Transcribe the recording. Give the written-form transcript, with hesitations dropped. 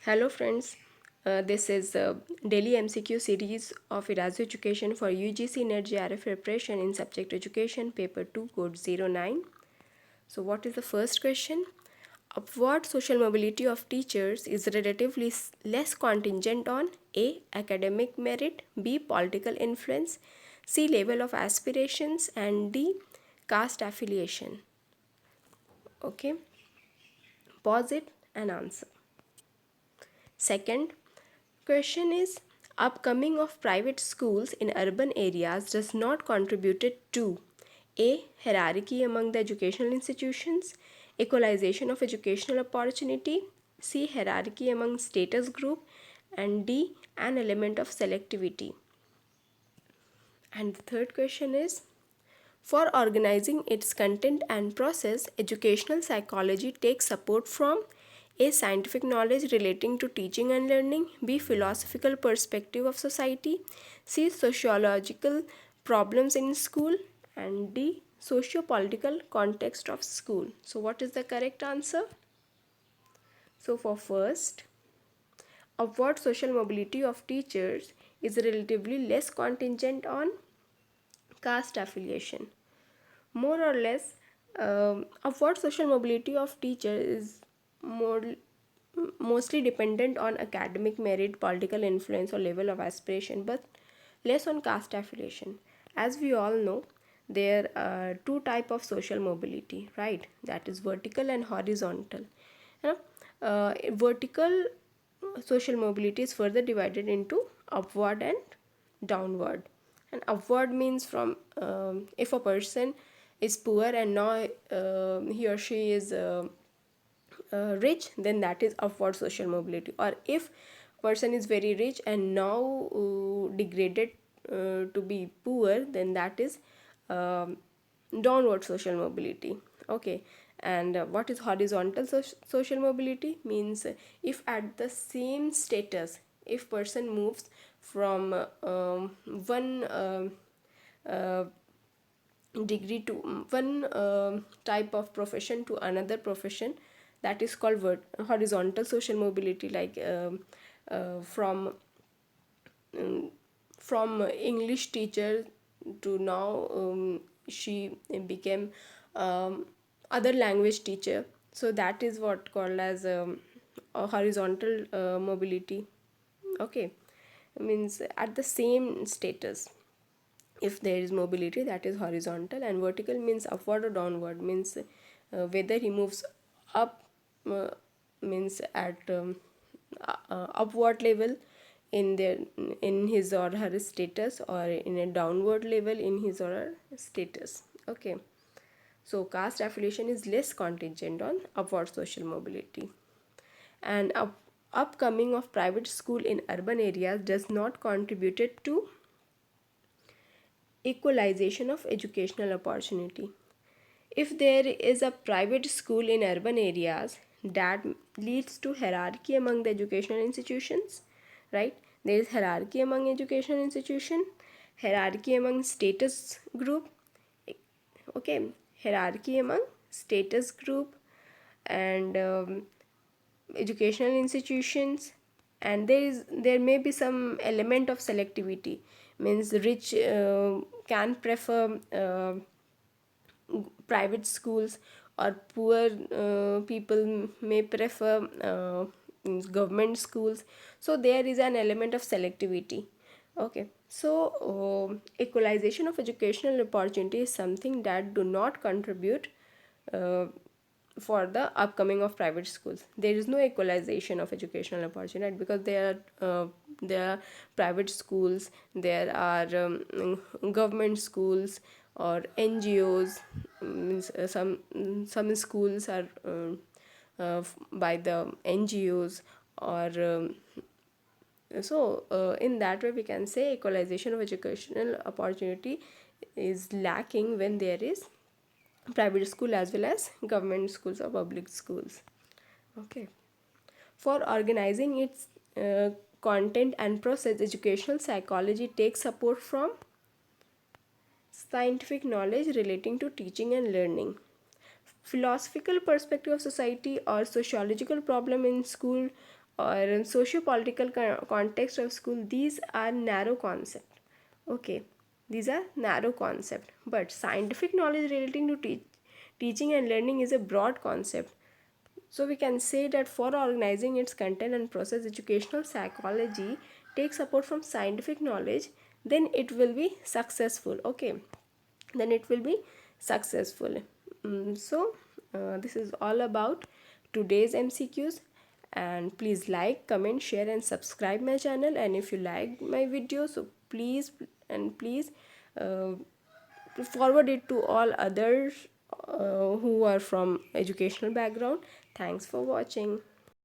Hello friends, this is the daily MCQ series of Erasmus Education for UGC NET JRF preparation in subject education paper 2 code 09. So what is the first question? Upward social mobility of teachers is relatively less contingent on A. Academic merit, B. Political influence, C. Level of aspirations, and D. Caste affiliation. Okay, pause it and answer. Second question is, upcoming of private schools in urban areas does not contributed to A. Hierarchy among the educational institutions, equalization of educational opportunity, C. Hierarchy among status group, and D. An element of selectivity. And the third question is, for organizing its content and process, educational psychology takes support from A. Scientific knowledge relating to teaching and learning, B. Philosophical perspective of society, C. Sociological problems in school, and D. Socio-political context of school. So what is the correct answer? So for first, upward social mobility of teachers is relatively less contingent on caste affiliation. More or less, upward social mobility of teachers is mostly dependent on academic merit, political influence, or level of aspiration, but less on caste affiliation. As we all know, there are two type of social mobility, right? That is vertical and horizontal. You vertical social mobility is further divided into upward and downward. And upward means from if a person is poor and now he or she is rich, then that is upward social mobility. Or if person is very rich and now degraded to be poor, then that is downward social mobility. Okay. And what is horizontal social mobility? Means if at the same status, if person moves from one degree to one type of profession to another profession, that is called horizontal social mobility, like um, from English teacher to now she became other language teacher. So that is what called as a horizontal mobility. Okay, means at the same status, if there is mobility, that is horizontal. And vertical means upward or downward, means whether he moves up, means at upward level in their in his or her status, or in a downward level in his or her status. Okay, so caste affiliation is less contingent on upward social mobility. And upcoming of private school in urban areas does not contributed to equalization of educational opportunity. If there is a private school in urban areas, that leads to hierarchy among the educational institutions, right? There is hierarchy among educational institution, hierarchy among status group, okay, hierarchy among status group and educational institutions. And there may be some element of selectivity, means rich can prefer private schools, or poor people may prefer government schools. So there is an element of selectivity. Okay, so equalization of educational opportunity is something that do not contribute uh, for the upcoming of private schools. There is no equalization of educational opportunity, because there are private schools, there are government schools or NGOs. Means some schools are by the NGOs, or in that way we can say equalization of educational opportunity is lacking when there is private school as well as government schools or public schools. Okay, for organizing its content and process, educational psychology takes support from scientific knowledge relating to teaching and learning, philosophical perspective of society or sociological problem in school, or socio-political context of school, these are narrow concept. Okay, these are narrow concept, but scientific knowledge relating to teaching and learning is a broad concept. So we can say that for organizing its content and process, educational psychology takes support from scientific knowledge, then it will be successful. Okay, then it will be successful. This is all about today's MCQs, and please like, comment, share and subscribe my channel. And if you like my video, so please uh, forward it to all others who are from educational background. Thanks for watching.